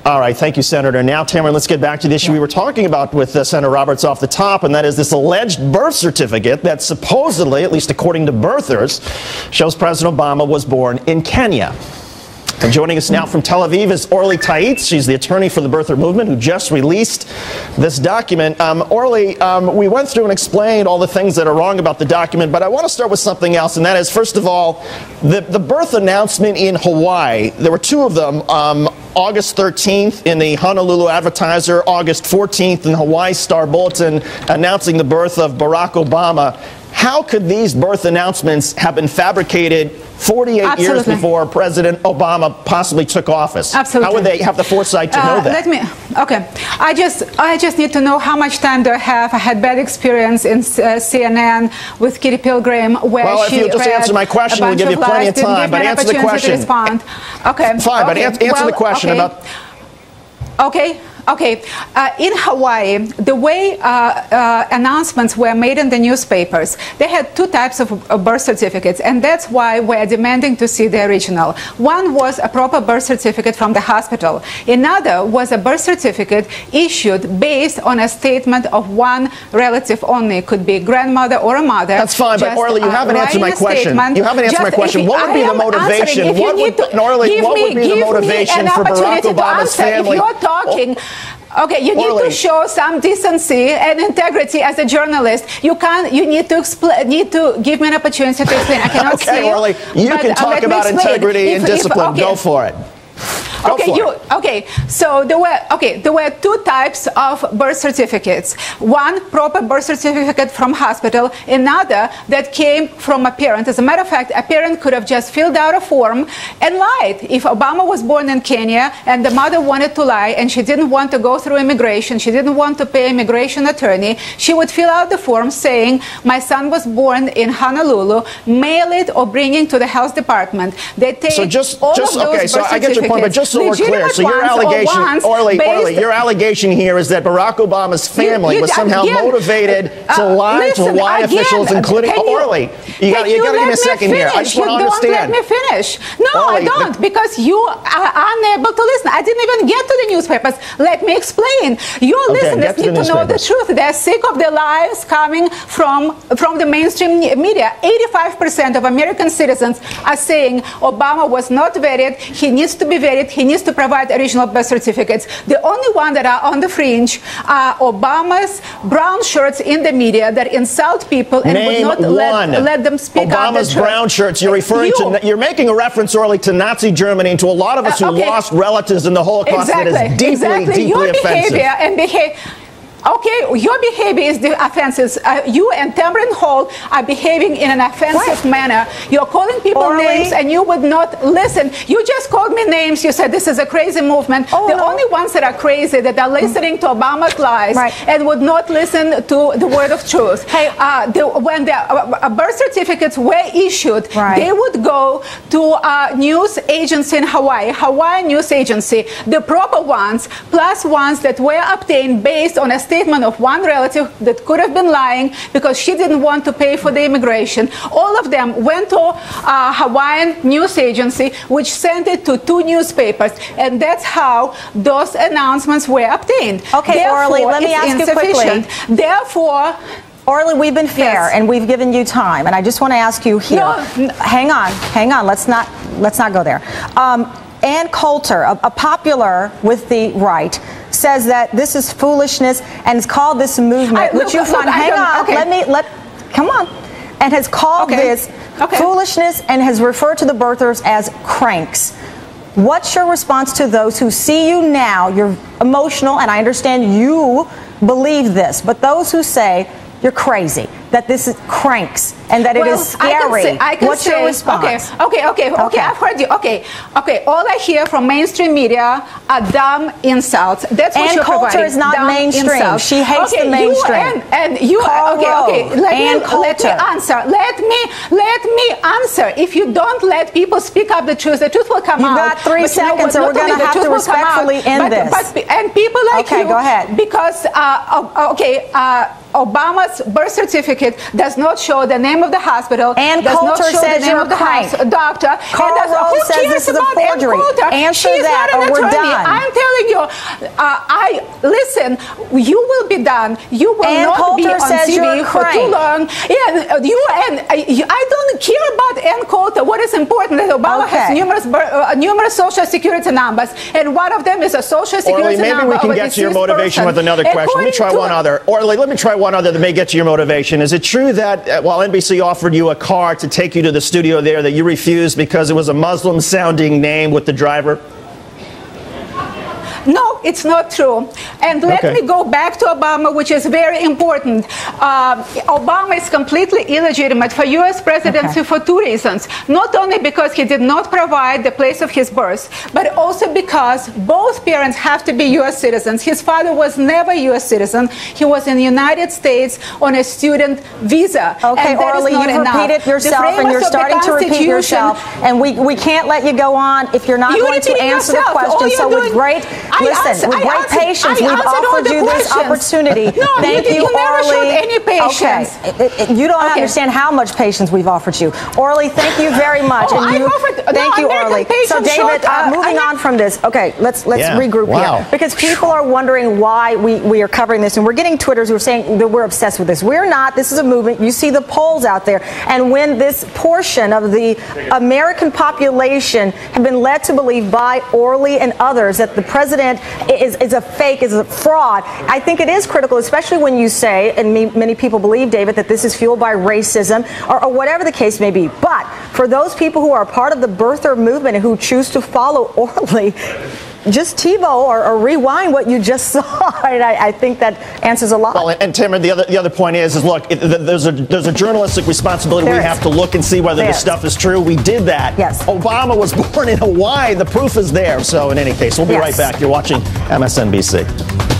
All right, thank you, Senator. Now, Tamara, let's get back to the issue we were talking about with Senator Roberts off the top, and that is this alleged birth certificate that supposedly, at least according to birthers, shows President Obama was born in Kenya. And joining us now from Tel Aviv is Orly Taitz. She's the attorney for the birther movement who just released this document. Orly, we went through and explained all the things that are wrong about the document, but I want to start with something else, and that is, first of all, the birth announcement in Hawaii. There were two of them. August 13th in the Honolulu Advertiser, August 14th in the Hawaii Star Bulletin, announcing the birth of Barack Obama. How could these birth announcements have been fabricated 48 years before President Obama possibly took office? Absolutely. How would they have the foresight to know that? I just need to know how much time do I have. I had bad experience in CNN with Kitty Pilgrim, where if you'll just answer my question, we'll give you plenty of time. But answer the question. Okay. Fine, but answer the question about. In Hawaii, the way announcements were made in the newspapers, they had two types of birth certificates, and that's why we're demanding to see the original. One was a proper birth certificate from the hospital. Another was a birth certificate issued based on a statement of one relative only. It could be a grandmother or a mother. That's fine, but Orly, you haven't answered my question. You haven't answered my question. What would be the motivation? What would be the motivation for Barack Obama's family? If you're talking. Okay, you need to show some decency and integrity as a journalist. You need to explain. Need to give me an opportunity to explain. I cannot see. Okay, Orly, you can talk about integrity and discipline. Go for it. So there were two types of birth certificates. One proper birth certificate from hospital, another that came from a parent. As a matter of fact, a parent could have just filled out a form and lied. If Obama was born in Kenya and the mother wanted to lie and she didn't want to go through immigration, she didn't want to pay an immigration attorney, she would fill out the form saying, my son was born in Honolulu, mail it or bring it to the health department. They take all of those birth so I get your point, but just so we're clear, so your allegation, Orly, your allegation here is that Barack Obama's family was somehow motivated to lie to Hawaii officials, including Orly. You got to give me a second here. I just want to understand. Don't let me finish. No, I don't, because you are unable to listen. I didn't even get to the newspapers. Let me explain. Your listeners need to know the truth. They're sick of the lies coming from the mainstream media. 85% of American citizens are saying Obama was not vetted. He needs to be vetted. He needs to provide original birth certificates. The only one that are on the fringe are Obama's brown shirts in the media that insult people and would not let them speak out the truth. Obama's brown shirts, you're referring to, you're making a reference, Orly, to Nazi Germany and to a lot of us who lost relatives in the Holocaust. That is deeply offensive. Okay, your behavior is the offenses. You and Tamron Hall are behaving in an offensive manner. You're calling people names and you would not listen. You just called me names. You said this is a crazy movement. The only ones that are crazy that are listening to Obama's lies and would not listen to the word of truth. When the birth certificates were issued, they would go to a news agency in Hawaii News Agency, the proper ones, plus ones that were obtained based on a statement of one relative that could have been lying because she didn't want to pay for the immigration. All of them went to Hawaiian News Agency, which sent it to two newspapers, and that's how those announcements were obtained. Okay, Orly, let me ask you quickly. Therefore, Orly, we've been fair and we've given you time, and I just want to ask you here. Hang on. Let's not go there. Ann Coulter, a popular with the right, says that this is foolishness and has called this movement, which you find. Come on, and has called this foolishness and has referred to the birthers as cranks. What's your response to those who see you now? You're emotional, and I understand you believe this, but those who say you're crazy, that this is cranks, and that it is scary. What's your response? Okay, I've heard you. Okay, all I hear from mainstream media are dumb insults. That's what you're providing. Ann Coulter is not mainstream. Insults. She hates the mainstream. Let me answer. If you don't let people speak up the truth will come out. You got 3 seconds, and we're going to have to respectfully end this. And people like you, go ahead. Because Obama's birth certificate does not show the name of the hospital. Ann Coulter says you're a crank. Doctor. Carl Rove says this is a forgery. Answer that or we're done. I'm telling you, Listen, you will be done. You will Ann not Coulter be on says TV for too crank. long. Yeah, I don't care about Ann Coulter. What is important is Obama has numerous social security numbers, and one of them is a social security Orly, number. maybe we can get to your motivation with another question. Let me try one other. Orly, let me try one other that may get to your motivation. Is it true that while NBC offered you a car to take you to the studio there, that you refused because it was a Muslim-sounding name with the driver? No, it's not true. And let me go back to Obama, which is very important. Obama is completely illegitimate for U.S. presidency for two reasons. Not only because he did not provide the place of his birth, but also because both parents have to be U.S. citizens. His father was never a U.S. citizen. He was in the United States on a student visa. Okay, Orly, you've repeated yourself, and you're starting to repeat yourself. And we can't let you go on if you're not going to answer the question. So with great... Listen, with great patience, we've offered you this opportunity. No, Thank you, never showed Orly. any patience. Okay, you don't understand how much patience we've offered you. Orly, thank you very much. Thank you, Orly. So, David, moving on from this. Okay, let's regroup here. Because people are wondering why we are covering this, and we're getting Twitters who are saying that we're obsessed with this. We're not. This is a movement. You see the polls out there. And when this portion of the American population have been led to believe by Orly and others that the president is a fake, is a fraud, I think it is critical, especially when you say, and many people believe, David, that this is fueled by racism or whatever the case may be. But for those people who are part of the birther movement and who choose to follow Orly, just TiVo or rewind what you just saw, and I think that answers a lot. Well, and Tamara, the other point is look, there's a journalistic responsibility. We have to look and see whether this stuff is true. We did that. Yes. Obama was born in Hawaii. The proof is there. So in any case, we'll be right back. You're watching MSNBC.